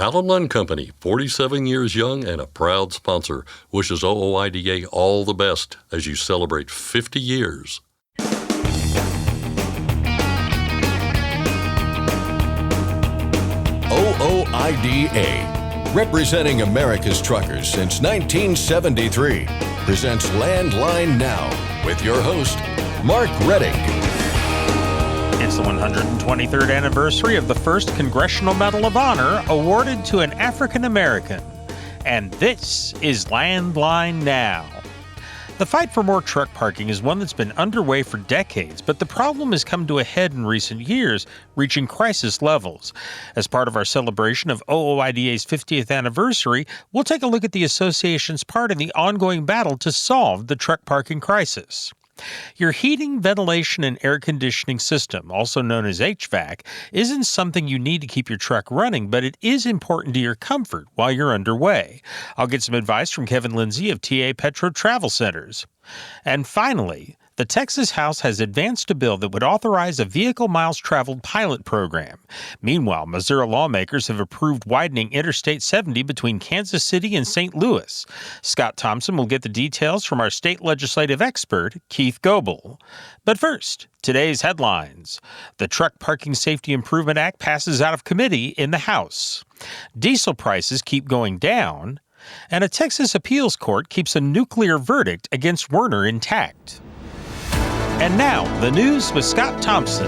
Allen Lund Company, 47 years young and a proud sponsor, wishes OOIDA all the best as you celebrate 50 years. OOIDA, representing America's truckers since 1973, presents Landline Now with your host, Mark Redding. It's the 123rd anniversary of the first Congressional Medal of Honor awarded to an African American. And this is Landline Now. The fight for more truck parking is one that's been underway for decades, but the problem has come to a head in recent years, reaching crisis levels. As part of our celebration of OOIDA's 50th anniversary, we'll take a look at the association's part in the ongoing battle to solve the truck parking crisis. Your heating, ventilation, and air conditioning system, also known as HVAC, isn't something you need to keep your truck running, but it is important to your comfort while you're underway. I'll get some advice from Kevin Lindsay of TA Petro Travel Centers. And finally, the Texas House has advanced a bill that would authorize a vehicle miles traveled pilot program. Meanwhile, Missouri lawmakers have approved widening Interstate 70 between Kansas City and St. Louis. Scott Thompson will get the details from our state legislative expert, Keith Goebel. But first, today's headlines. The Truck Parking Safety Improvement Act passes out of committee in the House. Diesel prices keep going down. And a Texas appeals court keeps a nuclear verdict against Werner intact. And now, the news with Scott Thompson.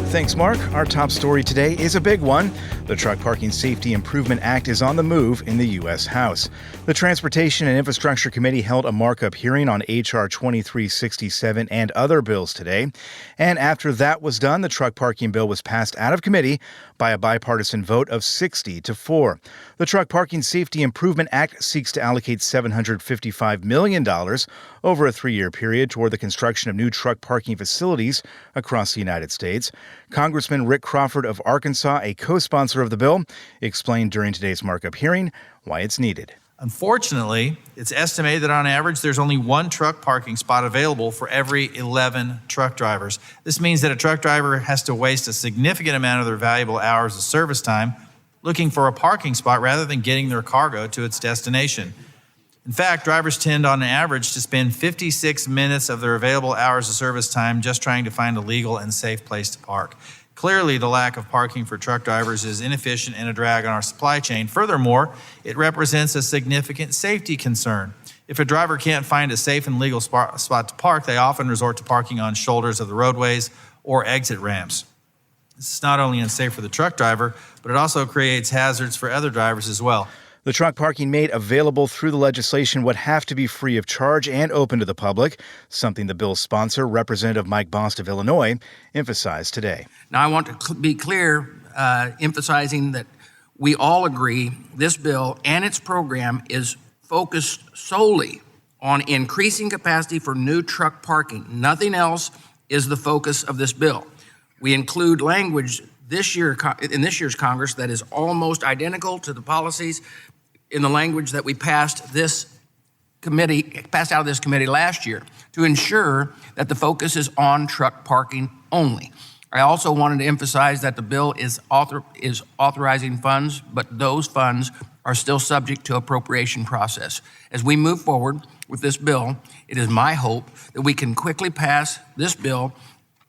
Thanks, Mark. Our top story today is a big one. The Truck Parking Safety Improvement Act is on the move in the U.S. House. The Transportation and Infrastructure Committee held a markup hearing on H.R. 2367 and other bills today. And after that was done, the truck parking bill was passed out of committee by a bipartisan vote of 60-4. The Truck Parking Safety Improvement Act seeks to allocate $755 million over a 3-year period toward the construction of new truck parking facilities across the United States. Congressman Rick Crawford of Arkansas, a co-sponsor of the bill, explained during today's markup hearing why it's needed. Unfortunately, it's estimated that on average there's only one truck parking spot available for every 11 truck drivers. This means that a truck driver has to waste a significant amount of their valuable hours of service time looking for a parking spot rather than getting their cargo to its destination. In fact, drivers tend on average to spend 56 minutes of their available hours of service time just trying to find a legal and safe place to park. Clearly, the lack of parking for truck drivers is inefficient and a drag on our supply chain. Furthermore, it represents a significant safety concern. If a driver can't find a safe and legal spot to park, they often resort to parking on shoulders of the roadways or exit ramps. This is not only unsafe for the truck driver, but it also creates hazards for other drivers as well. The truck parking made available through the legislation would have to be free of charge and open to the public, something the bill's sponsor, Representative Mike Bost of Illinois, emphasized today. Now, I want to be clear, emphasizing that we all agree this bill and its program is focused solely on increasing capacity for new truck parking. Nothing else is the focus of this bill. We include language in this year's Congress that is almost identical to the policies in the language that we passed out of this committee last year to ensure that the focus is on truck parking only. I also wanted to emphasize that the bill is authorizing funds, but those funds are still subject to appropriation process. As we move forward with this bill, it is my hope that we can quickly pass this bill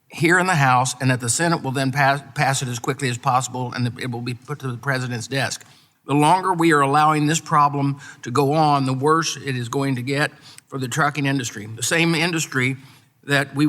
here in the House and that the Senate will then pass it as quickly as possible and it will be put to the president's desk. The longer we are allowing this problem to go on, the worse it is going to get for the trucking industry. The same industry that we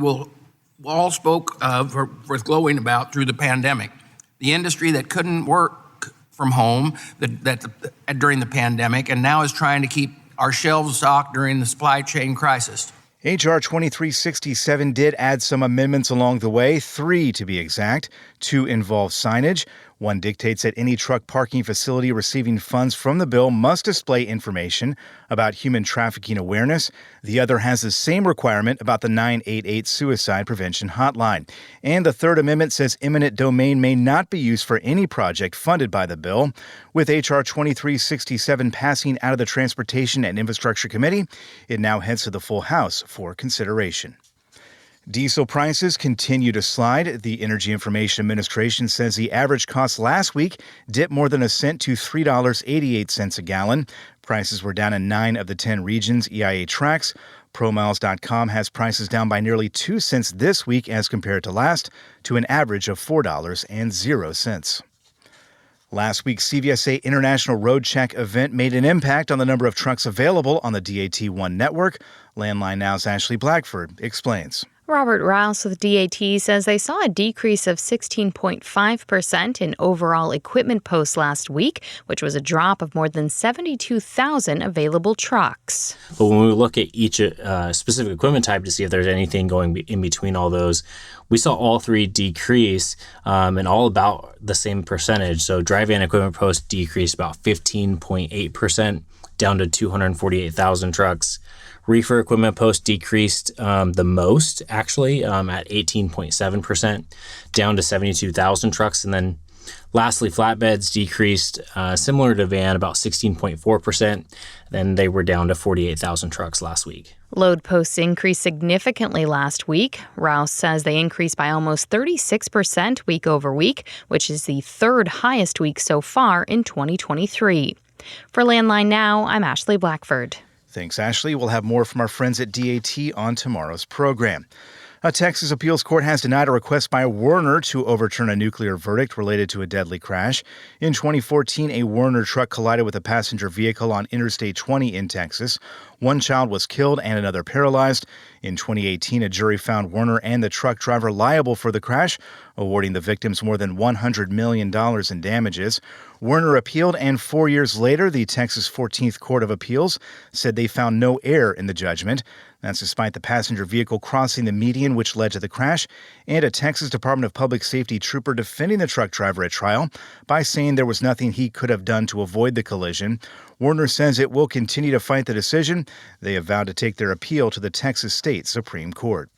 all spoke of with glowing about through the pandemic. The industry that couldn't work from home during the pandemic and now is trying to keep our shelves stocked during the supply chain crisis. H.R. 2367 did add some amendments along the way, 3 to be exact. 2 involve signage. One dictates that any truck parking facility receiving funds from the bill must display information about human trafficking awareness. The other has the same requirement about the 988 suicide prevention hotline. And the Third Amendment says eminent domain may not be used for any project funded by the bill. With H.R. 2367 passing out of the Transportation and Infrastructure Committee, it now heads to the full House for consideration. Diesel prices continue to slide. The Energy Information Administration says the average cost last week dipped more than a cent to $3.88 a gallon. Prices were down in 9 of the 10 regions EIA tracks. ProMiles.com has prices down by nearly 2 cents this week as compared to last, to an average of $4.00. Last week's CVSA International Road Check event made an impact on the number of trucks available on the DAT1 network. Landline Now's Ashley Blackford explains. Robert Rouse with DAT says they saw a decrease of 16.5% in overall equipment posts last week, which was a drop of more than 72,000 available trucks. But when we look at each specific equipment type to see if there's anything going in between all those, we saw all three decrease and all about the same percentage. So dry van equipment posts decreased about 15.8%, down to 248,000 trucks. Reefer equipment posts decreased the most, actually, at 18.7%, down to 72,000 trucks. And then lastly, flatbeds decreased, similar to van, about 16.4%. Then they were down to 48,000 trucks last week. Load posts increased significantly last week. Rouse says they increased by almost 36% week over week, which is the third highest week so far in 2023. For Landline Now, I'm Ashley Blackford. Thanks, Ashley. We'll have more from our friends at DAT on tomorrow's program. A Texas appeals court has denied a request by Werner to overturn a nuclear verdict related to a deadly crash. In 2014, a Werner truck collided with a passenger vehicle on Interstate 20 in Texas. One child was killed and another paralyzed. In 2018, a jury found Werner and the truck driver liable for the crash, awarding the victims more than $100 million in damages. Werner appealed, and 4 years later, the Texas 14th Court of Appeals said they found no error in the judgment. That's despite the passenger vehicle crossing the median, which led to the crash, and a Texas Department of Public Safety trooper defending the truck driver at trial by saying there was nothing he could have done to avoid the collision. Werner says it will continue to fight the decision. They have vowed to take their appeal to the Texas State Supreme Court.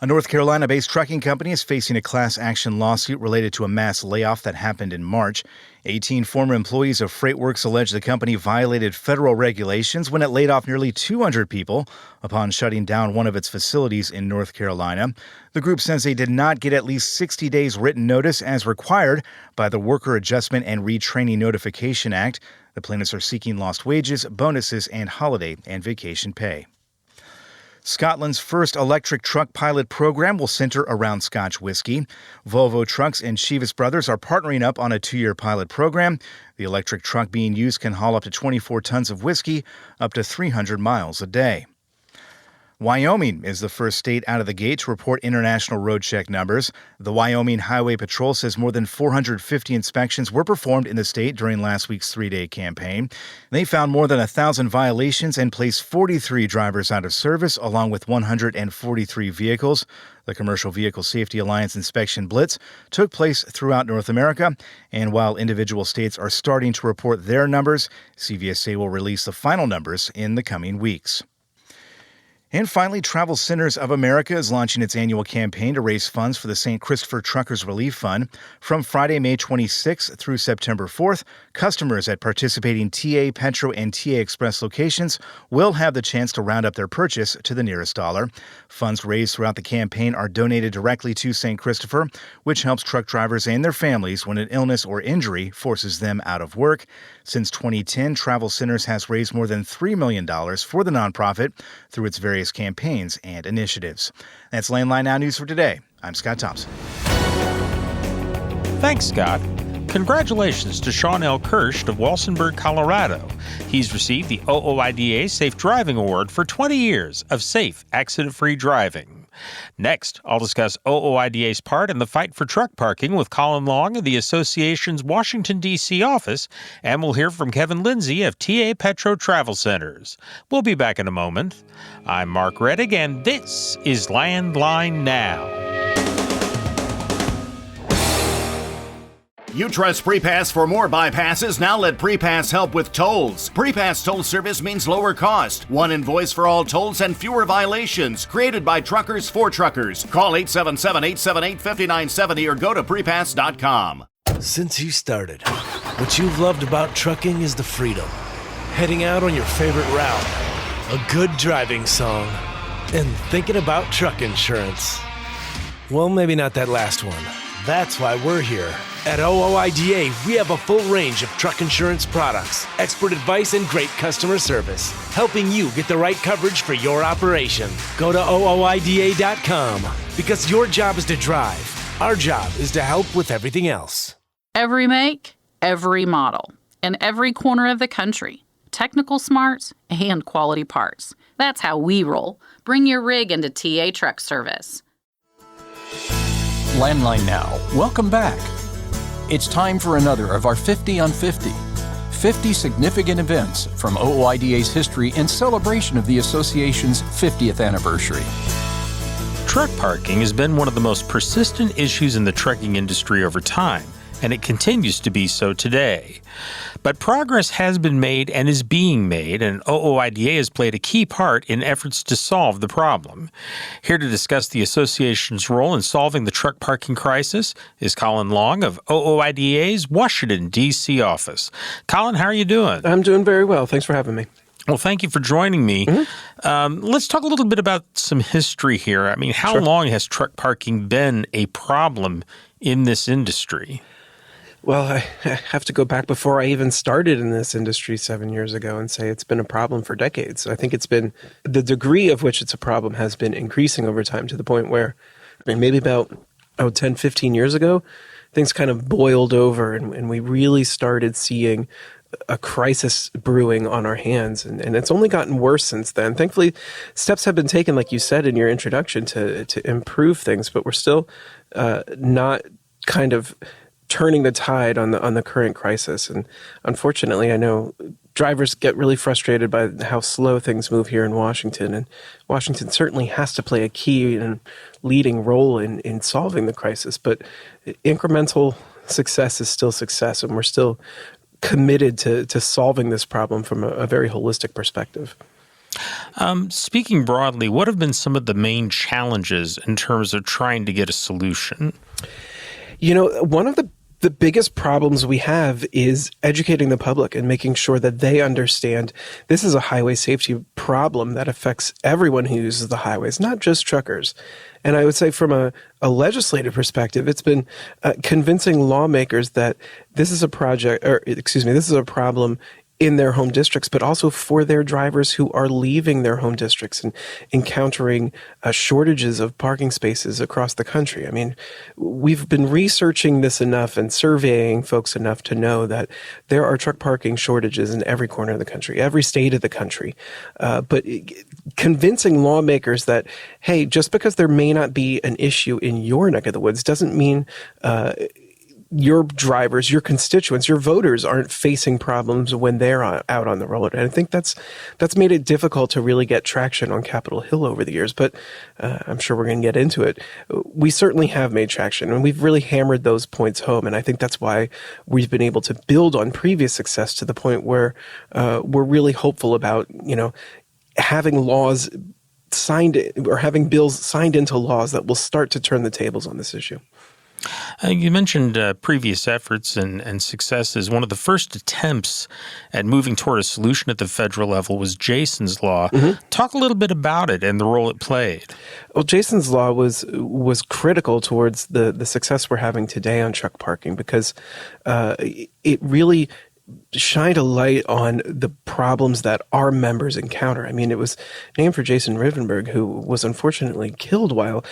A North Carolina-based trucking company is facing a class action lawsuit related to a mass layoff that happened in March. 18 former employees of FreightWorks allege the company violated federal regulations when it laid off nearly 200 people upon shutting down one of its facilities in North Carolina. The group says they did not get at least 60 days written notice as required by the Worker Adjustment and Retraining Notification Act. The plaintiffs are seeking lost wages, bonuses, and holiday and vacation pay. Scotland's first electric truck pilot program will center around Scotch whiskey. Volvo Trucks and Chivas Brothers are partnering up on a 2-year pilot program. The electric truck being used can haul up to 24 tons of whiskey, up to 300 miles a day. Wyoming is the first state out of the gate to report international road check numbers. The Wyoming Highway Patrol says more than 450 inspections were performed in the state during last week's 3-day campaign. They found more than 1,000 violations and placed 43 drivers out of service, along with 143 vehicles. The Commercial Vehicle Safety Alliance Inspection Blitz took place throughout North America, and while individual states are starting to report their numbers, CVSA will release the final numbers in the coming weeks. And finally, Travel Centers of America is launching its annual campaign to raise funds for the St. Christopher Truckers Relief Fund. From Friday, May 26th through September 4th, customers at participating TA, Petro, and TA Express locations will have the chance to round up their purchase to the nearest dollar. Funds raised throughout the campaign are donated directly to St. Christopher, which helps truck drivers and their families when an illness or injury forces them out of work. Since 2010, Travel Centers has raised more than $3 million for the nonprofit through its various campaigns and initiatives. That's Landline Now News for today. I'm Scott Thompson. Thanks, Scott. Congratulations to Sean L. Kirsch of Walsenburg, Colorado. He's received the OOIDA Safe Driving Award for 20 years of safe, accident-free driving. Next, I'll discuss OOIDA's part in the fight for truck parking with Colin Long of the association's Washington, D.C. office, and we'll hear from Kevin Lindsay of TA Petro Travel Centers. We'll be back in a moment. I'm Mark Reddick, and this is Landline Now. You trust PrePass for more bypasses? Now let PrePass help with tolls. PrePass toll service means lower cost, one invoice for all tolls, and fewer violations. Created by truckers for truckers. Call 877-878-5970 or go to prepass.com. Since you started, what you've loved about trucking is the freedom. Heading out on your favorite route, a good driving song, and thinking about truck insurance. Well, maybe not that last one. That's why we're here. At OOIDA, we have a full range of truck insurance products, expert advice, and great customer service, helping you get the right coverage for your operation. Go to OOIDA.com because your job is to drive. Our job is to help with everything else. Every make, every model, in every corner of the country. Technical smarts and quality parts. That's how we roll. Bring your rig into TA Truck Service. Landline Now, welcome back. It's time for another of our 50 on 50. 50 significant events from OOIDA's history in celebration of the association's 50th anniversary. Truck parking has been one of the most persistent issues in the trucking industry over time, and it continues to be so today. But progress has been made and is being made, and OOIDA has played a key part in efforts to solve the problem. Here to discuss the association's role in solving the truck parking crisis is Colin Long of OOIDA's Washington, D.C. office. Colin, how are you doing? I'm doing very well. Thanks for having me. Well, thank you for joining me. Let's talk a little bit about some history here. I mean, how long has truck parking been a problem in this industry? Well, I have to go back before I even started in this industry 7 years ago and say it's been a problem for decades. I think it's been the degree of which it's a problem has been increasing over time to the point where, I mean, maybe about 10, 15 years ago, things kind of boiled over and we really started seeing a crisis brewing on our hands. And it's only gotten worse since then. Thankfully, steps have been taken, like you said in your introduction, to improve things, but we're still not kind of turning the tide on the current crisis. And unfortunately, I know drivers get really frustrated by how slow things move here in Washington. And Washington certainly has to play a key and leading role in solving the crisis. But incremental success is still success, and we're still committed to solving this problem from a very holistic perspective. Speaking broadly, what have been some of the main challenges in terms of trying to get a solution? You know, one of the biggest problems we have is educating the public and making sure that they understand this is a highway safety problem that affects everyone who uses the highways, not just truckers. And I would say from a legislative perspective, it's been convincing lawmakers that this is a problem in their home districts, but also for their drivers who are leaving their home districts and encountering shortages of parking spaces across the country. I mean, we've been researching this enough and surveying folks enough to know that there are truck parking shortages in every corner of the country, every state of the country. But convincing lawmakers that, hey, just because there may not be an issue in your neck of the woods doesn't mean your drivers, your constituents, your voters aren't facing problems when they're out on the road. And I think that's made it difficult to really get traction on Capitol Hill over the years. But I'm sure we're going to get into it. We certainly have made traction, and we've really hammered those points home. And I think that's why we've been able to build on previous success to the point where we're really hopeful about, having laws signed or having bills signed into laws that will start to turn the tables on this issue. You mentioned previous efforts and successes. One of the first attempts at moving toward a solution at the federal level was Jason's Law. Talk a little bit about it and the role it played. Well, Jason's Law was critical towards the success we're having today on truck parking because it really shined a light on the problems that our members encounter. I mean, it was named for Jason Rivenberg, who was unfortunately killed while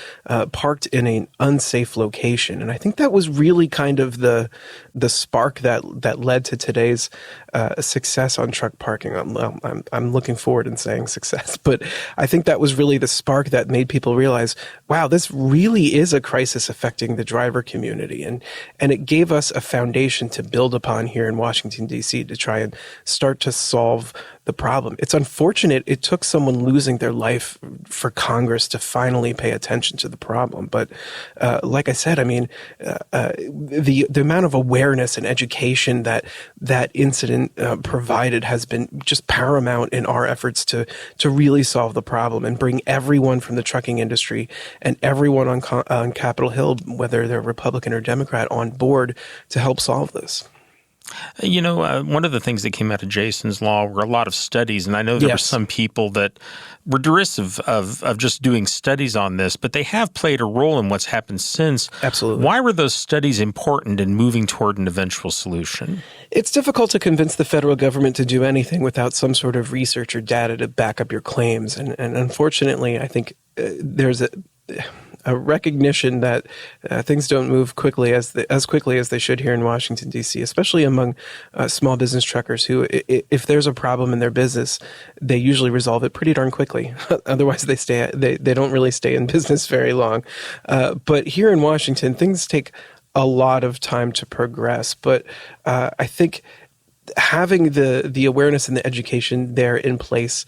parked in an unsafe location. And I think that was really kind of the spark that led to today's success on truck parking. I'm looking forward in saying success, but I think that was really the spark that made people realize, wow, this really is a crisis affecting the driver community. And it gave us a foundation to build upon here in Washington, D.C. to try and start to solve the problem. It's unfortunate it took someone losing their life for Congress to finally pay attention to the problem. But like I said, I mean, the amount of awareness and education that incident provided has been just paramount in our efforts to really solve the problem and bring everyone from the trucking industry and everyone on Capitol Hill, whether they're Republican or Democrat, on board to help solve this. One of the things that came out of Jason's Law were a lot of studies, and I know there were some people that were derisive of just doing studies on this, but they have played a role in what's happened since. Absolutely. Why were those studies important in moving toward an eventual solution? It's difficult to convince the federal government to do anything without some sort of research or data to back up your claims. And unfortunately, I think there's a recognition that things don't move quickly as quickly as they should here in Washington, D.C., especially among small business truckers who, if there's a problem in their business, they usually resolve it pretty darn quickly. Otherwise, they don't really stay in business very long. But here in Washington, things take a lot of time to progress. But I think having the awareness and the education there in place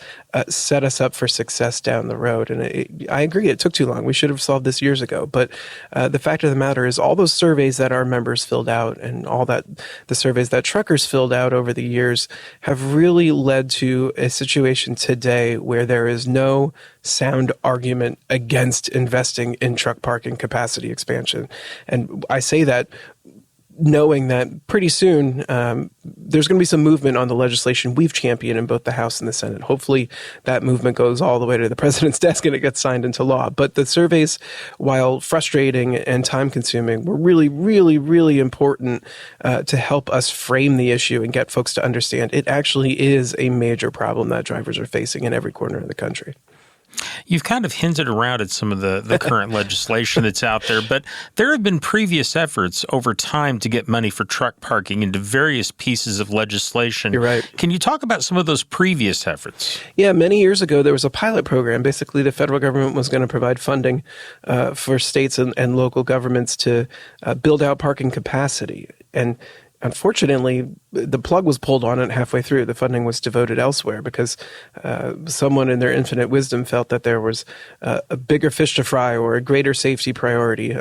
set us up for success down the road. And I agree, it took too long. We should have solved this years ago. But the fact of the matter is all those surveys that our members filled out and all that the surveys that truckers filled out over the years have really led to a situation today where there is no sound argument against investing in truck parking capacity expansion. And I say that knowing that pretty soon there's going to be some movement on the legislation we've championed in both the House and the Senate. Hopefully that movement goes all the way to the president's desk and it gets signed into law. But the surveys, while frustrating and time-consuming, were really, really, really important to help us frame the issue and get folks to understand it actually is a major problem that drivers are facing in every corner of the country. You've kind of hinted around at some of the current legislation that's out there, but there have been previous efforts over time to get money for truck parking into various pieces of legislation. You're right. Can you talk about some of those previous efforts? Yeah, many years ago, there was a pilot program. Basically, the federal government was going to provide funding for states and local governments to build out parking capacity. And unfortunately, the plug was pulled on it halfway through. The funding was devoted elsewhere because someone in their infinite wisdom felt that there was a bigger fish to fry or a greater safety priority.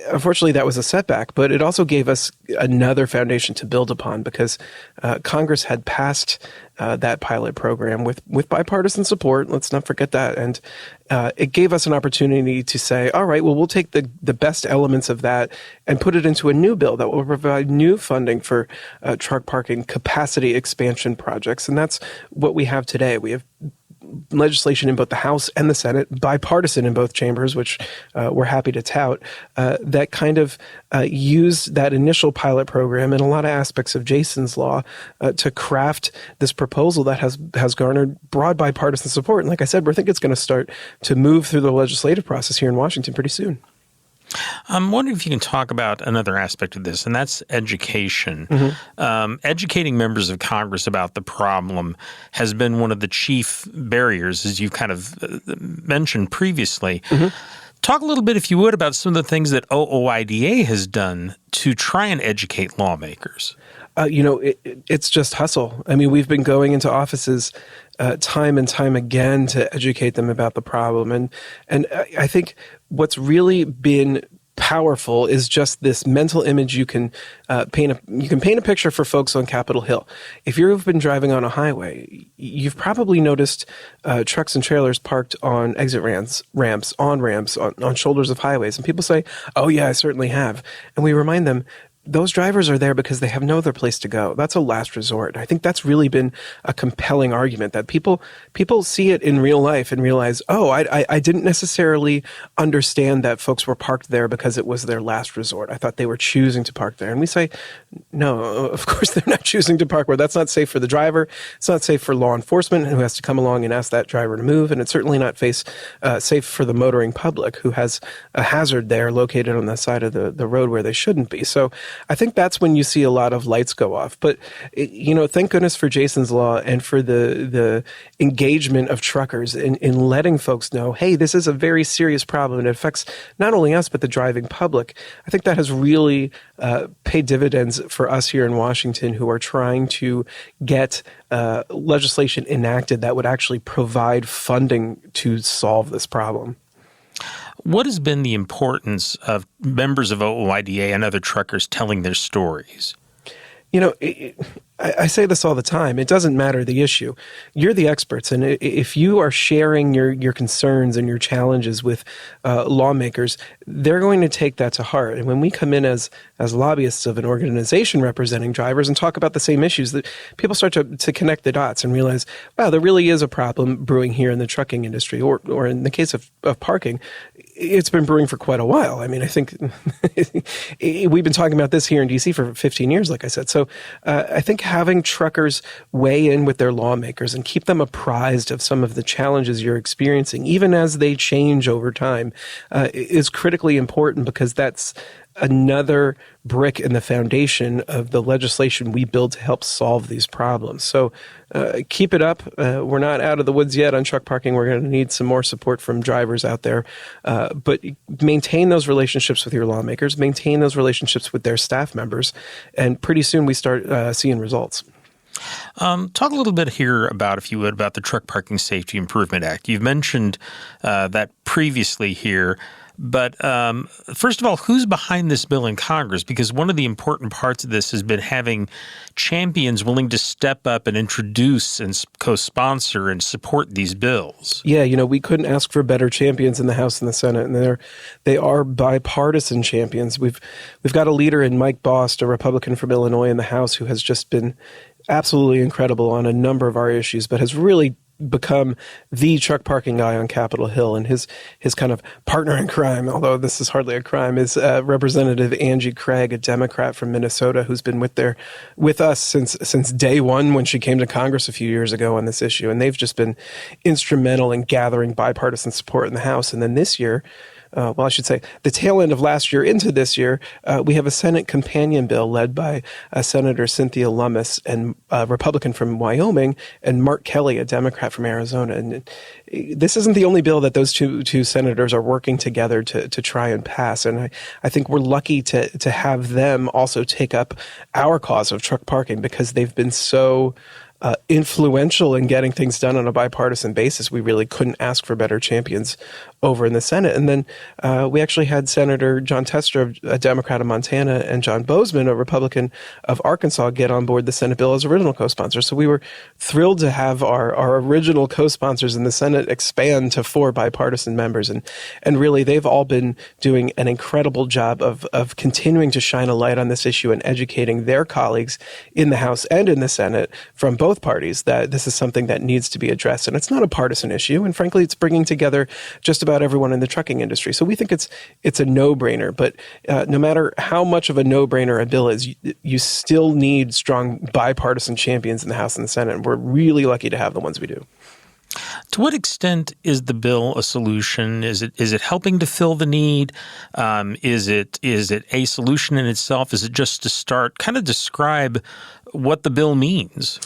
Unfortunately, that was a setback, but it also gave us another foundation to build upon because Congress had passed that pilot program with bipartisan support. Let's not forget that. And it gave us an opportunity to say, all right, well, we'll take the best elements of that and put it into a new bill that will provide new funding for truck parking capacity expansion projects. And that's what we have today. We have legislation in both the House and the Senate, bipartisan in both chambers, which we're happy to tout, that kind of used that initial pilot program and a lot of aspects of Jason's Law to craft this proposal that has garnered broad bipartisan support. And like I said, we think it's going to start to move through the legislative process here in Washington pretty soon. I'm wondering if you can talk about another aspect of this, and that's education. Educating members of Congress about the problem has been one of the chief barriers, as you've kind of mentioned previously. Talk a little bit, if you would, about some of the things that OOIDA has done to try and educate lawmakers. It's just hustle. I mean, we've been going into offices time and time again to educate them about the problem. And I think what's really been powerful is just this mental image you can paint a picture for folks on Capitol Hill. If you've been driving on a highway, you've probably noticed trucks and trailers parked on exit ramps, on shoulders of highways. And people say, oh yeah, I certainly have. And we remind them, those drivers are there because they have no other place to go. That's a last resort. I think that's really been a compelling argument that people see it in real life and realize, oh, I didn't necessarily understand that folks were parked there because it was their last resort. I thought they were choosing to park there. And we say, no, of course they're not choosing to park where. That's not safe for the driver. It's not safe for law enforcement who has to come along and ask that driver to move. And it's certainly not safe for the motoring public who has a hazard there located on the side of the road where they shouldn't be. So I think that's when you see a lot of lights go off. But, thank goodness for Jason's Law and for the engagement of truckers in letting folks know, hey, this is a very serious problem and it affects not only us, but the driving public. I think that has really paid dividends for us here in Washington who are trying to get legislation enacted that would actually provide funding to solve this problem. What has been the importance of members of OOIDA and other truckers telling their stories? I say this all the time. It doesn't matter the issue. You're the experts. And if you are sharing your concerns and your challenges with lawmakers, they're going to take that to heart. And when we come in as lobbyists of an organization representing drivers and talk about the same issues, that people start to connect the dots and realize, wow, there really is a problem brewing here in the trucking industry, or in the case of parking, it's been brewing for quite a while. I mean, I think we've been talking about this here in D.C. for 15 years, like I said. So I think having truckers weigh in with their lawmakers and keep them apprised of some of the challenges you're experiencing, even as they change over time, is critically important, because that's another brick in the foundation of the legislation we build to help solve these problems. So keep it up. We're not out of the woods yet on truck parking. We're going to need some more support from drivers out there. But maintain those relationships with your lawmakers, maintain those relationships with their staff members, and pretty soon we start seeing results. Talk a little bit here about, if you would, about the Truck Parking Safety Improvement Act. You've mentioned that previously here. But first of all, who's behind this bill in Congress? Because one of the important parts of this has been having champions willing to step up and introduce and co-sponsor and support these bills. Yeah, we couldn't ask for better champions in the House and the Senate, and they are bipartisan champions. We've got a leader in Mike Bost, a Republican from Illinois in the House, who has just been absolutely incredible on a number of our issues, but has really become the truck parking guy on Capitol Hill. And his kind of partner in crime, although this is hardly a crime, is Representative Angie Craig, a Democrat from Minnesota, who's been with us since day one when she came to Congress a few years ago on this issue. And they've just been instrumental in gathering bipartisan support in the House. And then this year, I should say the tail end of last year into this year, we have a Senate companion bill led by Senator Cynthia Lummis, and a Republican from Wyoming, and Mark Kelly, a Democrat from Arizona. And this isn't the only bill that those two senators are working together to try and pass. And I think we're lucky to have them also take up our cause of truck parking, because they've been so influential in getting things done on a bipartisan basis. We really couldn't ask for better champions over in the Senate. And then we actually had Senator John Tester, a Democrat of Montana, and John Bozeman, a Republican of Arkansas, get on board the Senate bill as original co-sponsors. So we were thrilled to have our original co-sponsors in the Senate expand to 4 bipartisan members. And really, they've all been doing an incredible job of continuing to shine a light on this issue and educating their colleagues in the House and in the Senate from both parties that this is something that needs to be addressed. And it's not a partisan issue. And frankly, it's bringing together just about everyone in the trucking industry. So we think it's a no-brainer. But no matter how much of a no-brainer a bill is, you still need strong bipartisan champions in the House and the Senate. And we're really lucky to have the ones we do. To what extent is the bill a solution? Is it helping to fill the need? Is it a solution in itself? Is it just to start? Kind of describe what the bill means.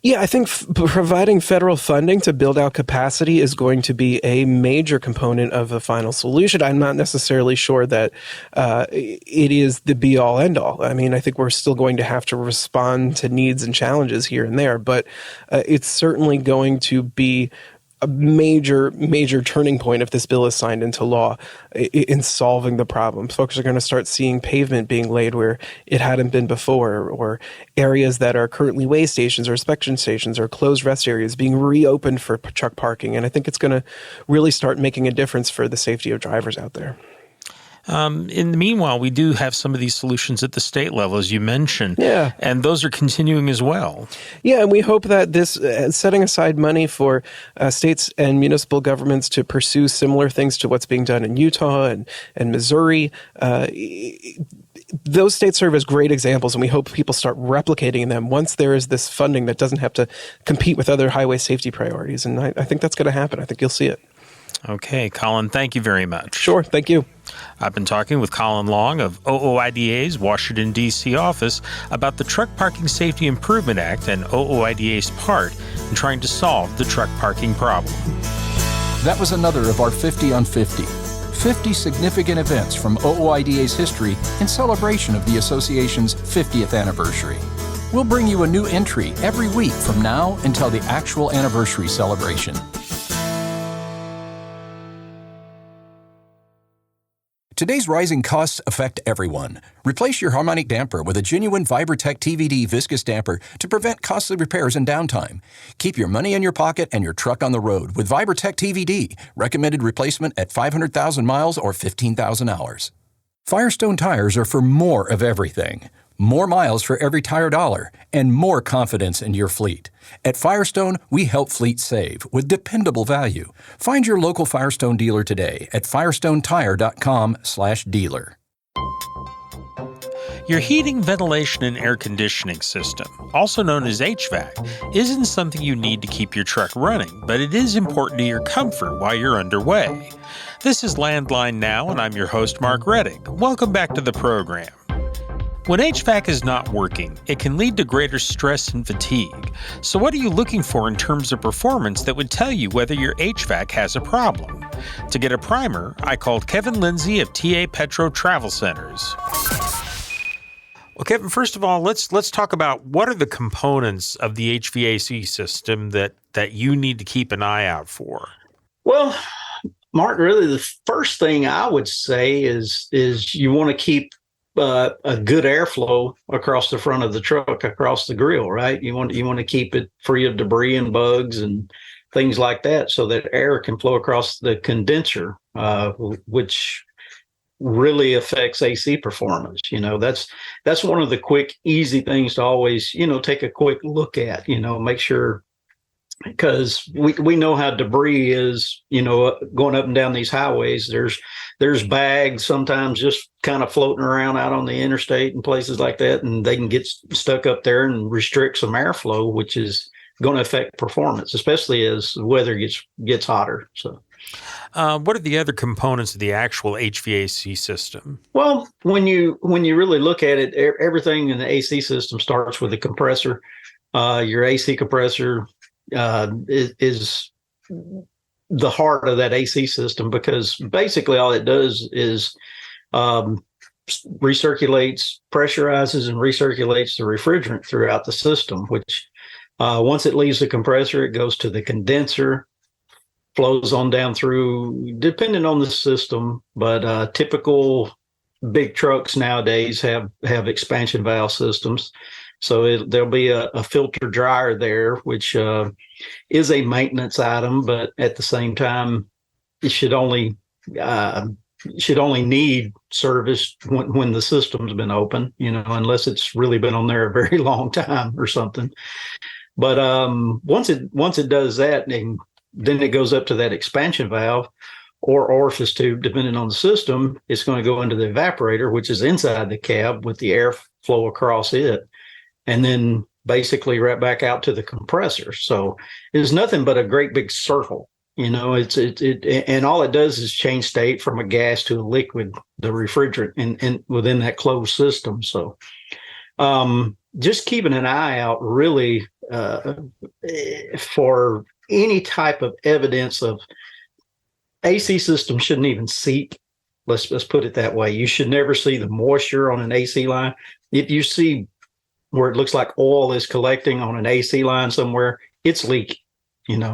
Yeah, I think providing federal funding to build out capacity is going to be a major component of the final solution. I'm not necessarily sure that it is the be-all, end-all. I mean, I think we're still going to have to respond to needs and challenges here and there, but it's certainly going to be a major turning point if this bill is signed into law in solving the problem. Folks are going to start seeing pavement being laid where it hadn't been before, or areas that are currently weigh stations or inspection stations or closed rest areas being reopened for truck parking. And I think it's going to really start making a difference for the safety of drivers out there. In the meanwhile, we do have some of these solutions at the state level, as you mentioned. Yeah. And those are continuing as well. Yeah, and we hope that this, setting aside money for states and municipal governments to pursue similar things to what's being done in Utah and Missouri, those states serve as great examples, and we hope people start replicating them once there is this funding that doesn't have to compete with other highway safety priorities. And I think that's going to happen. I think you'll see it. Okay, Colin, thank you very much. Sure, thank you. I've been talking with Colin Long of OOIDA's Washington, D.C. office about the Truck Parking Safety Improvement Act and OOIDA's part in trying to solve the truck parking problem. That was another of our 50 on 50. 50 significant events from OOIDA's history in celebration of the association's 50th anniversary. We'll bring you a new entry every week from now until the actual anniversary celebration. Today's rising costs affect everyone. Replace your harmonic damper with a genuine Vibrotech TVD viscous damper to prevent costly repairs and downtime. Keep your money in your pocket and your truck on the road with Vibrotech TVD. Recommended replacement at 500,000 miles or 15,000 hours. Firestone tires are for more of everything. More miles for every tire dollar, and more confidence in your fleet. At Firestone, we help fleets save with dependable value. Find your local Firestone dealer today at firestonetire.com/dealer. Your heating, ventilation, and air conditioning system, also known as HVAC, isn't something you need to keep your truck running, but it is important to your comfort while you're underway. This is Landline Now, and I'm your host, Mark Reddick. Welcome back to the program. When HVAC is not working, it can lead to greater stress and fatigue. So what are you looking for in terms of performance that would tell you whether your HVAC has a problem? To get a primer, I called Kevin Lindsay of TA Petro Travel Centers. Well, Kevin, first of all, let's talk about what are the components of the HVAC system that you need to keep an eye out for? Well, Mark, really the first thing I would say is you want to keep a good airflow across the front of the truck, across the grill, right? You want to keep it free of debris and bugs and things like that, so that air can flow across the condenser, which really affects AC performance. That's one of the quick, easy things to always, take a quick look at. Make sure, because we know how debris is, going up and down these highways. There's bags sometimes just kind of floating around out on the interstate and places like that, and they can get stuck up there and restrict some airflow, which is going to affect performance, especially as the weather gets hotter. So, what are the other components of the actual HVAC system? Well, when you really look at it, everything in the AC system starts with a compressor. Your AC compressor is the heart of that AC system, because basically all it does is recirculates, pressurizes, and recirculates the refrigerant throughout the system, which once it leaves the compressor, it goes to the condenser, flows on down through, depending on the system, but typical big trucks nowadays have expansion valve systems. So there'll be a filter dryer there, which is a maintenance item, but at the same time, it should only need service when the system's been open, unless it's really been on there a very long time or something. But once it does that, then it goes up to that expansion valve or orifice tube, depending on the system. It's going to go into the evaporator, which is inside the cab with the air flow across it, and then basically right back out to the compressor. So it's nothing but a great big circle. And all it does is change state from a gas to a liquid, the refrigerant, and within that closed system. So just keeping an eye out really for any type of evidence of AC system shouldn't even seek. Let's put it that way. You should never see the moisture on an AC line. If you see where it looks like oil is collecting on an AC line somewhere, it's leaking.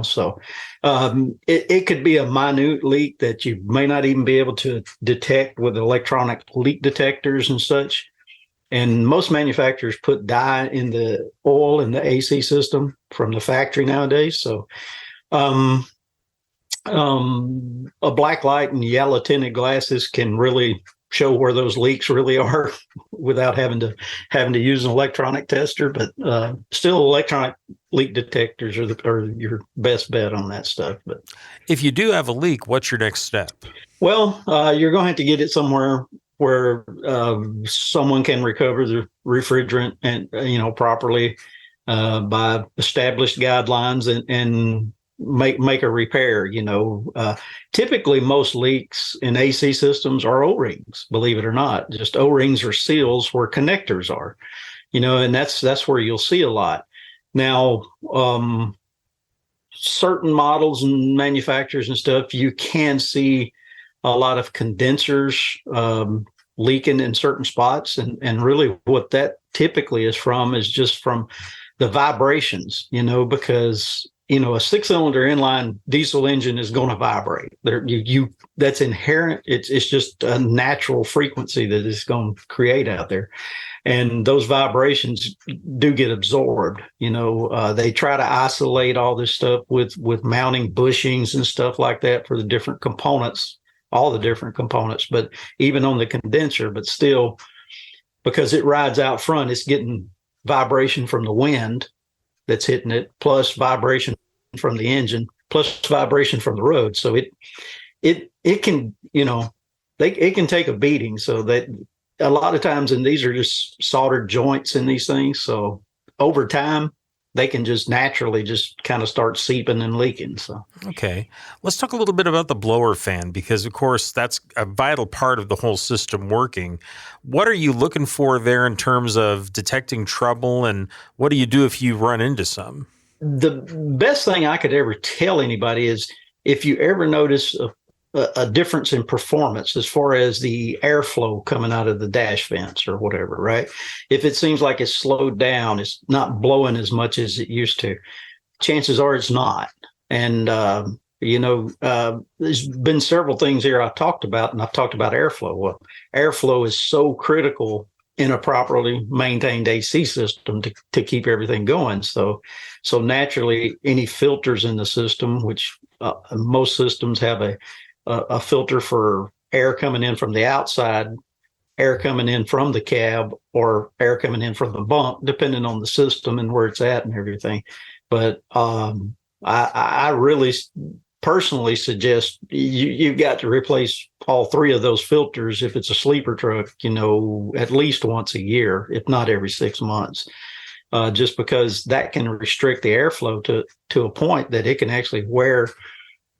So it could be a minute leak that you may not even be able to detect with electronic leak detectors and such. And most manufacturers put dye in the oil in the AC system from the factory nowadays. So a black light and yellow tinted glasses can really show where those leaks really are without having to use an electronic tester. But still, electronic leak detectors are your best bet on that stuff. But if you do have a leak, what's your next step? Well, you're going to have to get it somewhere where someone can recover the refrigerant and properly by established guidelines and make a repair. Typically most leaks in AC systems are O-rings, believe it or not. Just O-rings or seals where connectors are, and that's where you'll see a lot. Now, certain models and manufacturers and stuff, you can see a lot of condensers leaking in certain spots. And really what that typically is just from the vibrations, because a 6-cylinder inline diesel engine is going to vibrate. That's inherent. It's just a natural frequency that it's going to create out there. And those vibrations do get absorbed. They try to isolate all this stuff with mounting bushings and stuff like that for the different components, all the different components, but even on the condenser, but still, because it rides out front, it's getting vibration from the wind that's hitting it, plus vibration from the engine, plus vibration from the road. So it can, it can take a beating. So that a lot of times, and these are just soldered joints in these things. So over time, they can just naturally just kind of start seeping and leaking. So, okay, let's talk a little bit about the blower fan, because of course that's a vital part of the whole system working. What are you looking for there in terms of detecting trouble, and what do you do if you run into some? The best thing I could ever tell anybody is if you ever notice a difference in performance as far as the airflow coming out of the dash vents or whatever, right? If it seems like it's slowed down, it's not blowing as much as it used to, chances are it's not. And, there's been several things here I've talked about, and I've talked about airflow. Well, airflow is so critical in a properly maintained AC system to keep everything going. So naturally, any filters in the system, which most systems have a filter for air coming in from the outside, air coming in from the cab, or air coming in from the bunk, depending on the system and where it's at and everything. But I really personally suggest you've got to replace all 3 of those filters if it's a sleeper truck, at least once a year, if not every 6 months, just because that can restrict the airflow to a point that it can actually wear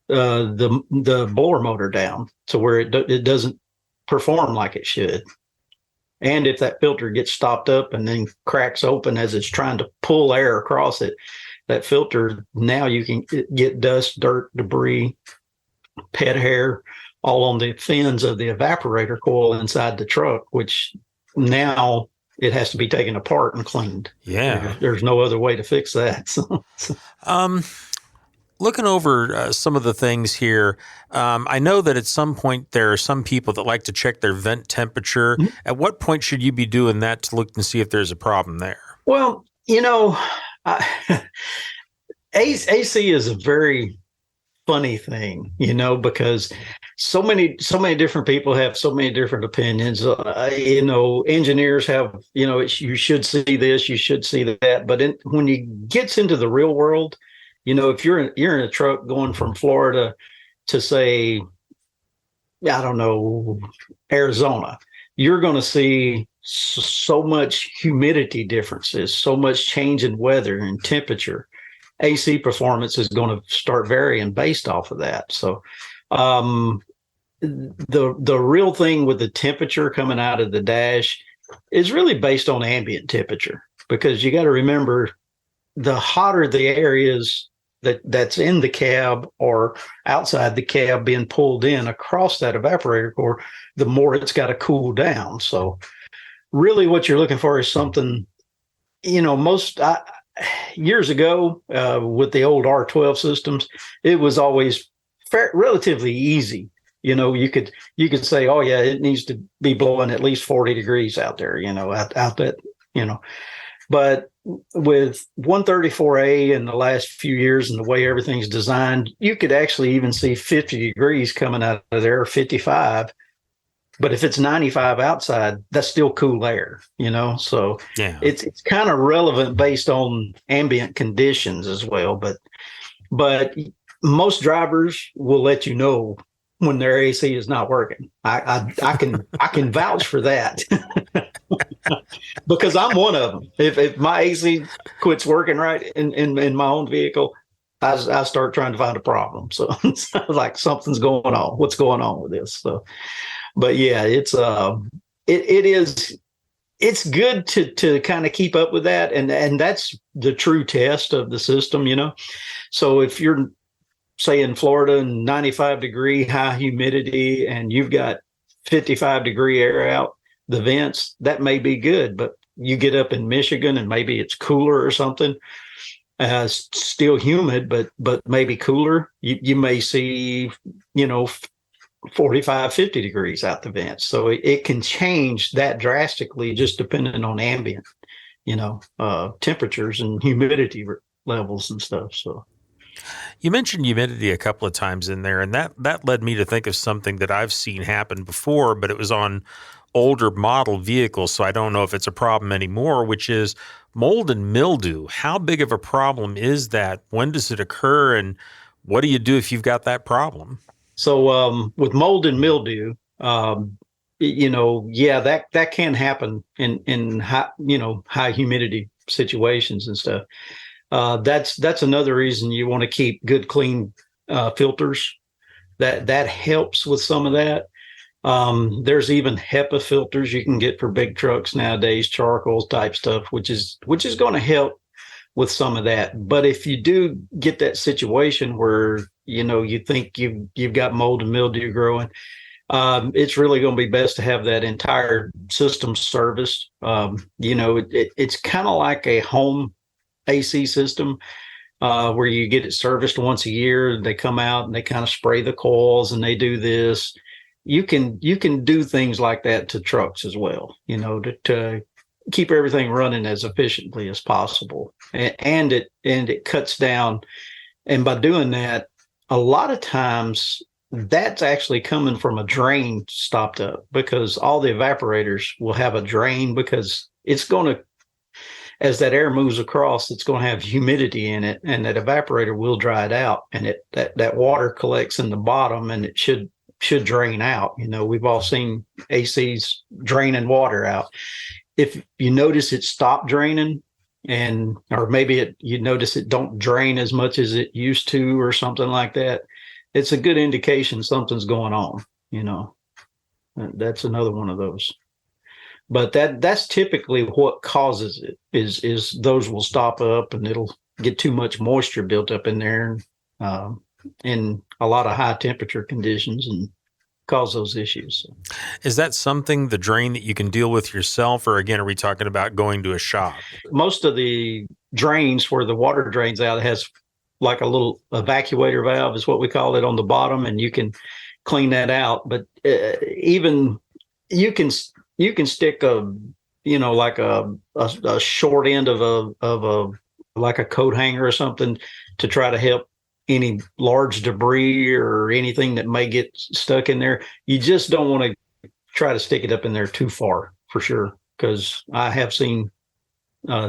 the blower motor down to where it doesn't perform like it should. And if that filter gets stopped up and then cracks open as it's trying to pull air across it, that filter, now you can get dust, dirt, debris, pet hair, all on the fins of the evaporator coil inside the truck, which now it has to be taken apart and cleaned. Yeah. There's no other way to fix that. Looking over some of the things here, I know that at some point there are some people that like to check their vent temperature. Mm-hmm. At what point should you be doing that to look and see if there's a problem there? Well, AC is a very funny thing, because so many different people have so many different opinions. Engineers have, you should see this, you should see that. But when it gets into the real world, if you're in a truck going from Florida to, say, I don't know, Arizona, you're going to see so much humidity differences, so much change in weather and temperature. AC performance is going to start varying based off of that. So the real thing with the temperature coming out of the dash is really based on ambient temperature, because you got to remember, the hotter the air is that's in the cab or outside the cab being pulled in across that evaporator core, the more it's got to cool down. So really what you're looking for is something, years ago with the old R12 systems, it was always relatively easy. You could say, oh yeah, it needs to be blowing at least 40 degrees out there, out that, but with 134A in the last few years and the way everything's designed, you could actually even see 50 degrees coming out of there, 55. But if it's 95 outside, that's still cool air, So yeah, it's kind of relevant based on ambient conditions as well. But most drivers will let you know when their AC is not working. I can vouch for that. Because I'm one of them. If my AC quits working right in my own vehicle, I start trying to find a problem. So it's like something's going on. What's going on with this? So, but yeah, it's good to kind of keep up with that, and that's the true test of the system, So if you're, say, in Florida and 95 degree high humidity, and you've got 55 degree air out the vents, that may be good. But you get up in Michigan and maybe it's cooler or something, still humid, but maybe cooler. You may see, 45, 50 degrees out the vents. So it can change that drastically just depending on ambient, temperatures and humidity levels and stuff. So you mentioned humidity a couple of times in there, and that led me to think of something that I've seen happen before, but it was on older model vehicles, so I don't know if it's a problem anymore, which is mold and mildew. How big of a problem is that? When does it occur, and what do you do if you've got that problem? So with mold and mildew, that can happen in high humidity situations and stuff. That's another reason you want to keep good, clean filters. That helps with some of that. There's even HEPA filters you can get for big trucks nowadays, charcoal type stuff, which is going to help with some of that. But if you do get that situation where you think you've got mold and mildew growing, it's really going to be best to have that entire system serviced. It's kind of like a home AC system where you get it serviced once a year. They come out and they kind of spray the coils and they do this. You can do things like that to trucks as well, to keep everything running as efficiently as possible. And it cuts down. And by doing that, a lot of times that's actually coming from a drain stopped up, because all the evaporators will have a drain, because it's going to, as that air moves across, it's going to have humidity in it, and that evaporator will dry it out, and that water collects in the bottom, and it should drain out. We've all seen ACs draining water out. If you notice it stopped draining, or maybe you notice it don't drain as much as it used to, or something like that, it's a good indication something's going on. That's another one of those. But that's typically what causes it, is those will stop up, and it'll get too much moisture built up in there, in a lot of high temperature conditions, and cause those issues. Is that something, the drain, that you can deal with yourself, or again, are we talking about going to a shop? Most of the drains where the water drains out has like a little evacuator valve is what we call it on the bottom, and you can clean that out. But even you can stick like a short end of a like a coat hanger or something to try to help any large debris or anything that may get stuck in there. You just don't want to try to stick it up in there too far, for sure, because I have seen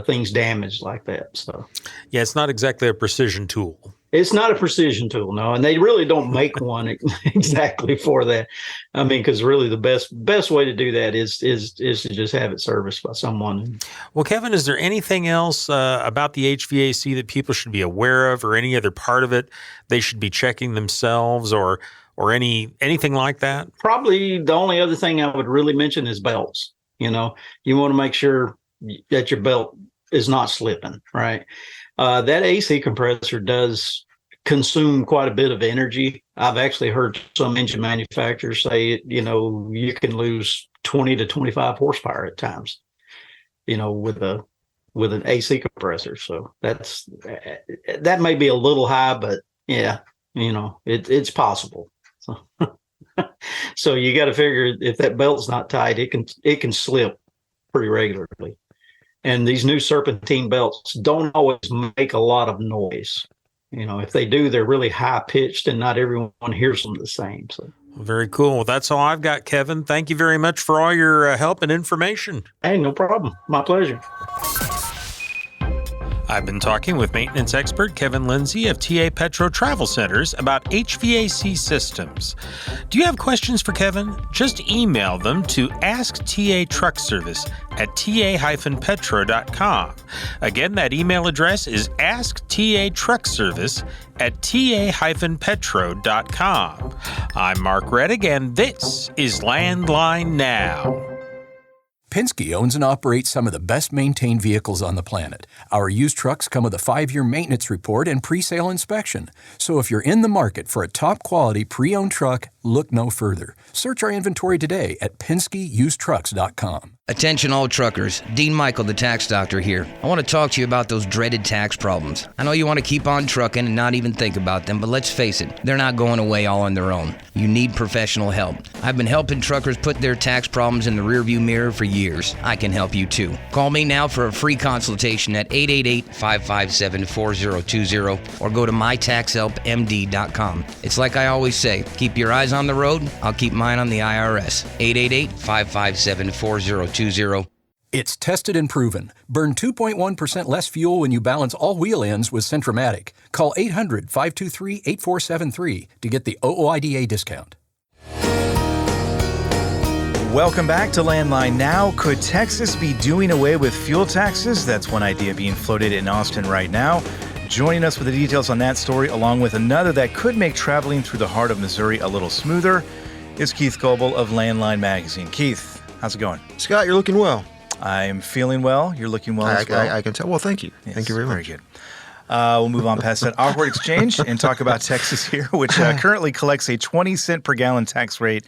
things damaged like that. So yeah, it's not exactly a precision tool. It's not a precision tool, no, and they really don't make one exactly for that. I mean, because really the best way to do that is to just have it serviced by someone. Well, Kevin, is there anything else about the HVAC that people should be aware of, or any other part of it they should be checking themselves, or anything like that? Probably the only other thing I would really mention is belts. You want to make sure that your belt is not slipping, right? That AC compressor does consume quite a bit of energy. I've actually heard some engine manufacturers say, you can lose 20 to 25 horsepower at times, with an AC compressor. So that may be a little high, but yeah, it's possible. So you got to figure, if that belt's not tight, it can slip pretty regularly. And these new serpentine belts don't always make a lot of noise. If they do, they're really high pitched, and not everyone hears them the same. So very cool. Well, that's all I've got, Kevin. Thank you very much for all your help and information. Hey, no problem. My pleasure. I've been talking with maintenance expert Kevin Lindsay of TA Petro Travel Centers about HVAC systems. Do you have questions for Kevin? Just email them to asktatruckservice@ta-petro.com. Again, that email address is asktatruckservice@ta-petro.com. I'm Mark Reddick, and this is Landline Now. Penske owns and operates some of the best-maintained vehicles on the planet. Our used trucks come with a 5-year maintenance report and pre-sale inspection. So if you're in the market for a top-quality pre-owned truck, Look no further. Search our inventory today at PenskeUsedTrucks.com. Attention all truckers, Dean Michael, the tax doctor here. I want to talk to you about those dreaded tax problems. I know you want to keep on trucking and not even think about them, but let's face it, they're not going away all on their own. You need professional help. I've been helping truckers put their tax problems in the rearview mirror for years. I can help you too. Call me now for a free consultation at 888-557-4020 or go to mytaxhelpmd.com. It's like I always say, keep your eyes on the road, I'll keep mine on the IRS. 888-557-4020. It's tested and proven. Burn 2.1% less fuel when you balance all wheel ends with Centromatic. Call 800-523-8473 to get the OOIDA discount. Welcome back to Landline Now. Could Texas be doing away with fuel taxes? That's one idea being floated in Austin right now. Joining us with the details on that story, along with another that could make traveling through the heart of Missouri a little smoother, is Keith Goebel of Landline Magazine. Keith, how's it going? Scott, you're looking well. I'm feeling well. You're looking well as well. I can tell. Well, thank you. Yes, thank you very much. Very good. We'll move on past that awkward exchange and talk about Texas here, which currently collects a 20-cent per gallon tax rate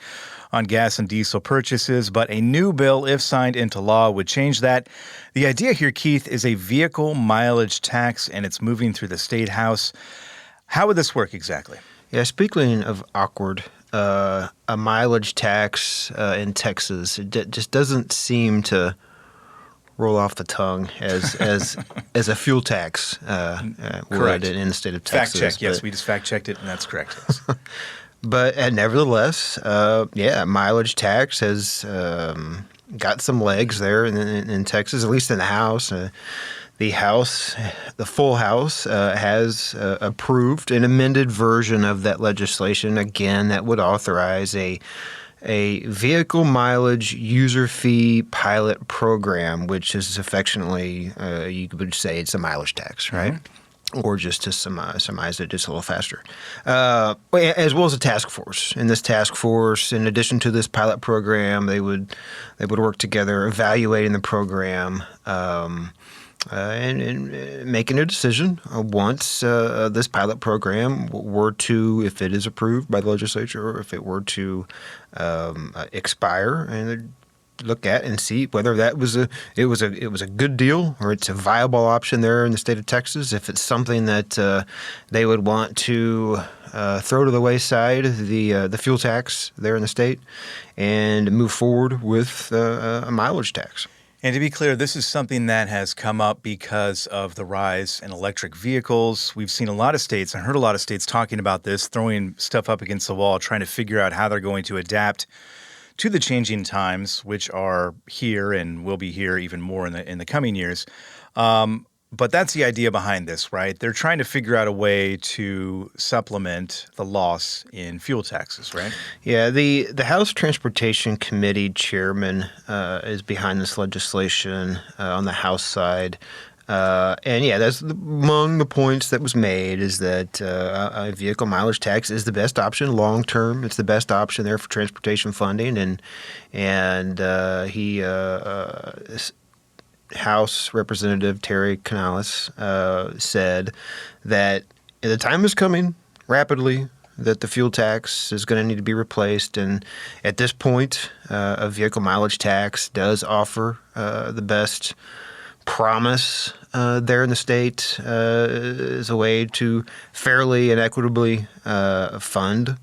on gas and diesel purchases, but a new bill, if signed into law, would change that. The idea here, Keith, is a vehicle mileage tax, and it's moving through the State House. How would this work exactly? Yeah, speaking of awkward, a mileage tax in Texas, it just doesn't seem to roll off the tongue as a fuel tax would in the state of Texas. Fact check, yes, we just fact checked it, and that's correct. Yes. But nevertheless, mileage tax has got some legs there in Texas, at least in the House. The full House has approved an amended version of that legislation, again, that would authorize a vehicle mileage user fee pilot program, which is affectionately, you could say it's a mileage tax, right? Mm-hmm. Or just to surmise it just a little faster, as well as a task force. And this task force, in addition to this pilot program, they would work together evaluating the program and making a decision once this pilot program were to, if it is approved by the legislature, or if it were to expire, and look at and see whether that was a good deal or it's a viable option there in the state of Texas. If it's something that they would want to throw to the wayside, the fuel tax there in the state, and move forward with a mileage tax. And to be clear, this is something that has come up because of the rise in electric vehicles. We've seen a lot of states, and heard a lot of states talking about this, throwing stuff up against the wall, trying to figure out how they're going to adapt to the changing times, which are here and will be here even more in the coming years. But that's the idea behind this, right? They're trying to figure out a way to supplement the loss in fuel taxes, right? Yeah, the House Transportation Committee chairman is behind this legislation on the House side. And yeah, that's among the points that was made, is that a vehicle mileage tax is the best option long term. It's the best option there for transportation funding, and House Representative Terry Canales said that the time is coming rapidly that the fuel tax is going to need to be replaced, and at this point, a vehicle mileage tax does offer the best promise there in the state as a way to fairly and equitably fund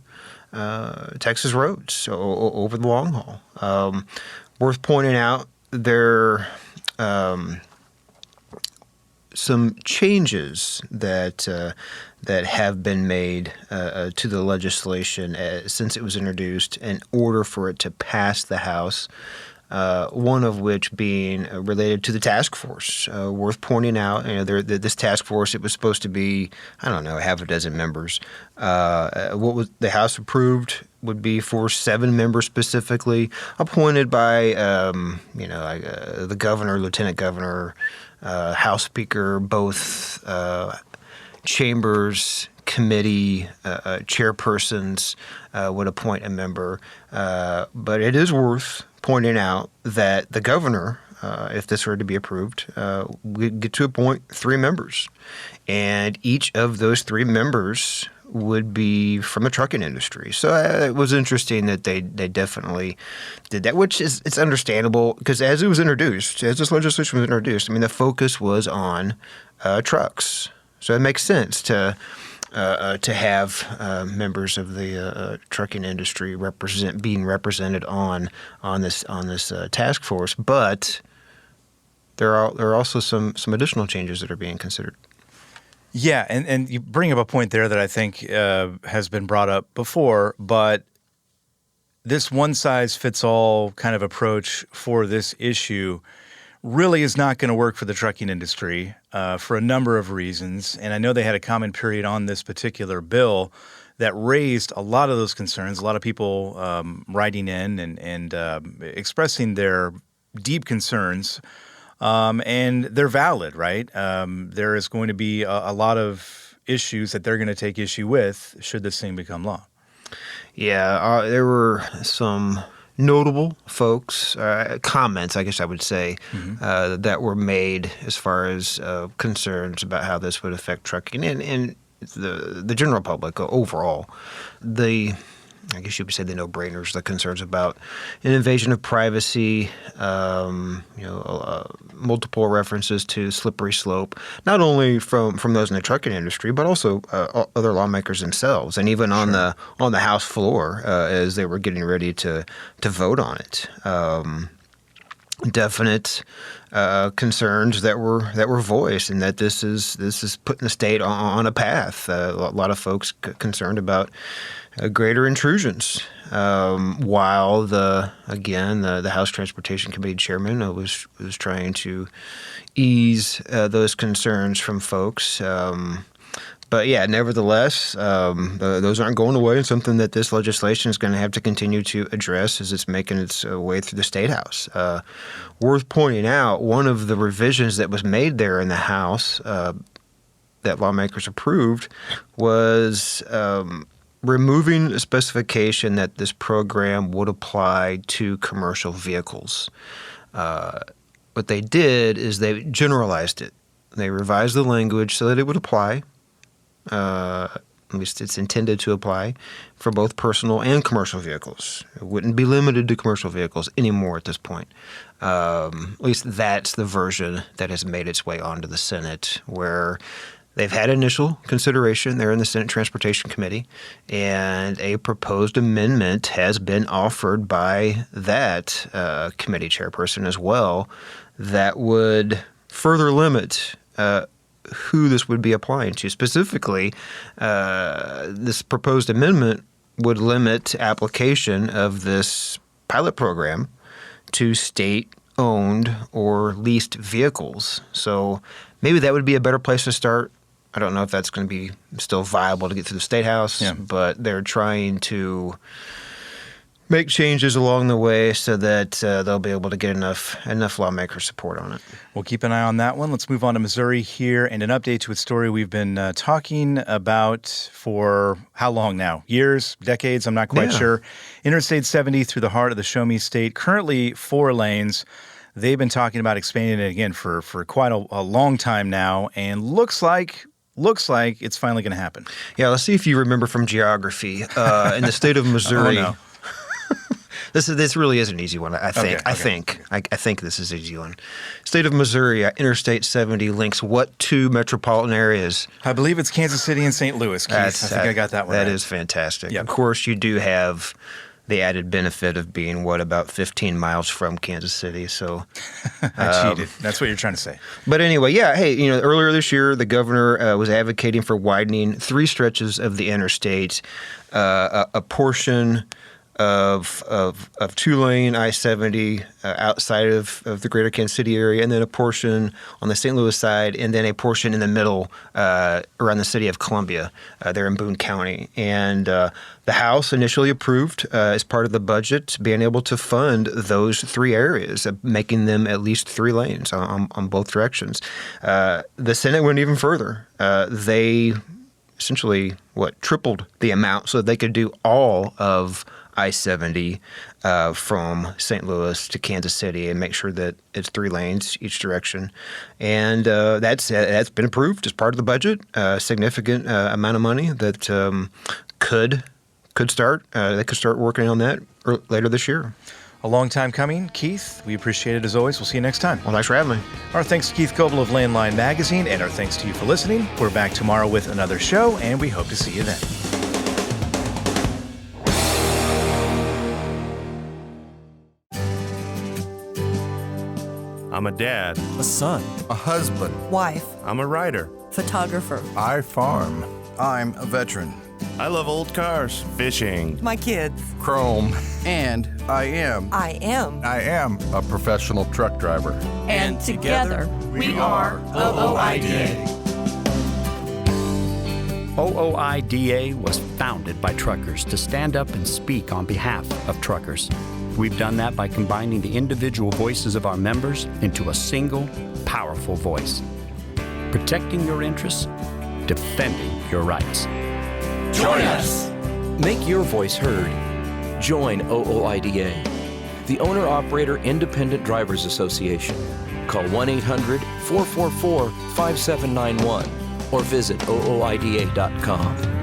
Texas roads over the long haul. Worth pointing out, there some changes that have been made to the legislation since it was introduced in order for it to pass the House. One of which being related to the task force. Worth pointing out, this task force, it was supposed to be, half a dozen members. What was the House approved would be for 7 members specifically, appointed by, the governor, lieutenant governor, House Speaker, both chambers, committee chairpersons would appoint a member. But it is worth pointing out that the governor, if this were to be approved, would get to appoint 3 members. And each of those 3 members would be from the trucking industry. So it was interesting that they definitely did that, which is it's understandable because as this legislation was introduced, I mean, the focus was on trucks. So it makes sense to have members of the trucking industry being represented on this task force. But there are also some additional changes that are being considered. Yeah, and you bring up a point there that I think has been brought up before, but this one-size-fits-all kind of approach for this issue really is not going to work for the trucking industry for a number of reasons. And I know they had a comment period on this particular bill that raised a lot of those concerns, a lot of people writing in and expressing their deep concerns. And they're valid, right? There is going to be a lot of issues that they're going to take issue with should this thing become law. Yeah, there were some notable folks, comments, I guess I would say, that were made as far as concerns about how this would affect trucking and the general public overall. I guess you would say the no-brainers, the concerns about an invasion of privacy, multiple references to slippery slope, not only from those in the trucking industry, but also other lawmakers themselves, and even on the House floor as they were getting ready to vote on it. Definite concerns that were voiced, and that this is putting the state on a path. A lot of folks concerned about greater intrusions. While the House Transportation Committee chairman was trying to ease those concerns from folks. But yeah, nevertheless, those aren't going away, and something that this legislation is going to have to continue to address as it's making its way through the State House. Worth pointing out, one of the revisions that was made there in the House that lawmakers approved was removing a specification that this program would apply to commercial vehicles. What they did is they generalized it. They revised the language so that it would apply. At least it's intended to apply for both personal and commercial vehicles. It wouldn't be limited to commercial vehicles anymore at this point. At least that's the version that has made its way onto the Senate, where they've had initial consideration there in the Senate Transportation Committee, and a proposed amendment has been offered by that committee chairperson as well that would further limit who this would be applying to. Specifically, this proposed amendment would limit application of this pilot program to state-owned or leased vehicles. So maybe that would be a better place to start. I don't know if that's going to be still viable to get through the State House, but they're trying to make changes along the way so that they'll be able to get enough lawmaker support on it. We'll keep an eye on that one. Let's move on to Missouri here and an update to a story we've been talking about for how long now? Years, decades, I'm not quite sure. Interstate 70 through the heart of the Show Me State, currently 4 lanes. They've been talking about expanding it again for quite a long time now, and looks like it's finally going to happen. Yeah, let's see if you remember from geography. In the state of Missouri, oh, no. This really is an easy one. I think. I think this is an easy one. State of Missouri, Interstate 70 links what 2 metropolitan areas? I believe it's Kansas City and St. Louis, Keith. I think I got that one. That right. is fantastic. Yep. Of course, you do have the added benefit of being, about 15 miles from Kansas City. So I cheated. That's what you're trying to say. But anyway, hey, earlier this year, the governor was advocating for widening 3 stretches of the interstate, a portion of 2-lane I-70 outside of the greater Kansas City area, and then a portion on the St. Louis side, and then a portion in the middle around the city of Columbia there in Boone County. And the House initially approved as part of the budget being able to fund those 3 areas, making them at least 3 lanes on both directions. The Senate went even further. They essentially tripled the amount so they could do all of I-70 from St. Louis to Kansas City and make sure that it's 3 lanes each direction. And that's been approved as part of the budget. A significant amount of money that could start. They could start working on that later this year. A long time coming. Keith, we appreciate it as always. We'll see you next time. Well, thanks for having me. Our thanks to Keith Coble of Landline Magazine, and our thanks to you for listening. We're back tomorrow with another show, and we hope to see you then. I'm a dad, a son, a husband, wife, I'm a writer, photographer. I farm. I'm a veteran. I love old cars, fishing, My kids. chrome, And I am a professional truck driver. And together we are OOIDA. OOIDA was founded by truckers to stand up and speak on behalf of truckers. We've done that by combining the individual voices of our members into a single, powerful voice. Protecting your interests, defending your rights. Join us. Make your voice heard. Join OOIDA, the Owner-Operator Independent Drivers Association. Call 1-800-444-5791 or visit OOIDA.com.